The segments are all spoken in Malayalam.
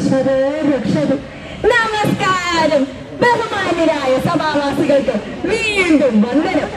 ഈശ്വരേ രക്ഷതു. നമസ്കാരം. ബഹുമാന്യരായ സഭാവാസികൾക്ക് വീണ്ടും വന്ദനം.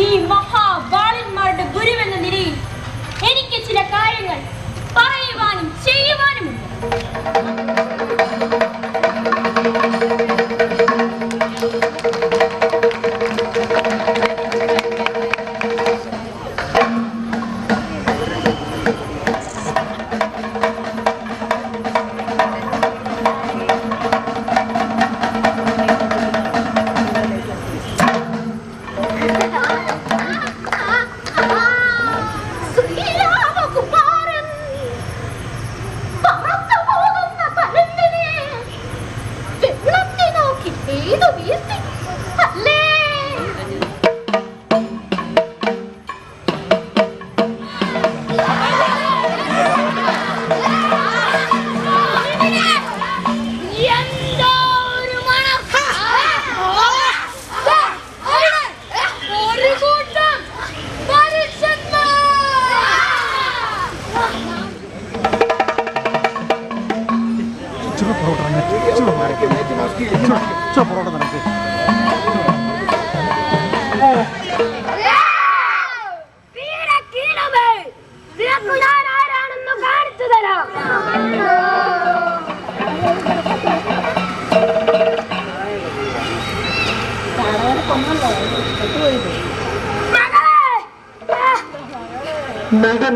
ഈ മഹാബാലന്മാരുടെ ഗുരുവെന്ന നിലയിൽ എനിക്ക് ചില കാര്യങ്ങൾ പറയുവാനും ചെയ്യുവാനുമുണ്ട്.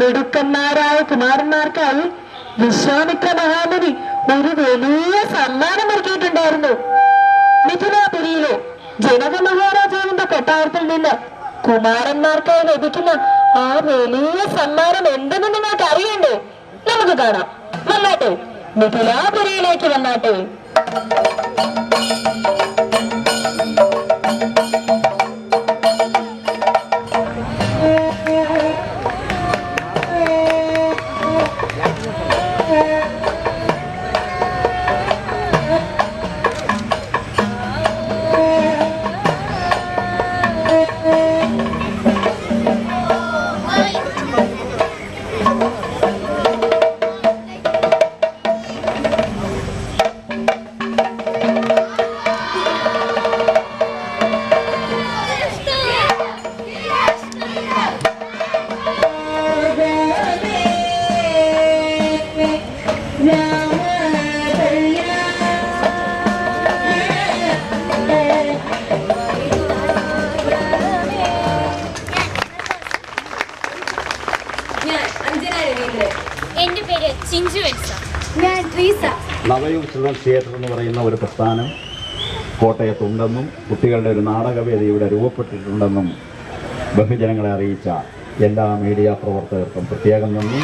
മിടുക്കന്മാരായ കുമാരന്മാർക്കായി വിശ്വാമിത്ര മഹാമുനി ഒരു വലിയ സമ്മാനം ഒരുക്കിയിട്ടുണ്ടായിരുന്നു. മിഥിലാപുരിയിലെ ജനക മഹാരാജാവിന്റെ കൊട്ടാരത്തിൽ നിന്ന് കുമാരന്മാർക്കായി ലഭിക്കുന്ന ആ വലിയ സമ്മാനം എന്തെന്ന് നിങ്ങൾക്ക് അറിയണ്ടേ? നമുക്ക് കാണാം. വന്നാട്ടെ, മിഥിലാപുരിയിലേക്ക് വന്നാട്ടെ. നവയുഗ് ചിൽഡ്രൻസ് തിയേറ്റർ എന്ന് പറയുന്ന ഒരു പ്രസ്ഥാനം കോട്ടയത്തുണ്ടെന്നും കുട്ടികളുടെ ഒരു നാടകവേദി ഇവിടെ രൂപപ്പെട്ടിട്ടുണ്ടെന്നും ബഹുജനങ്ങളെ അറിയിച്ച എല്ലാ മീഡിയ പ്രവർത്തകർക്കും പ്രത്യേകം നന്ദി.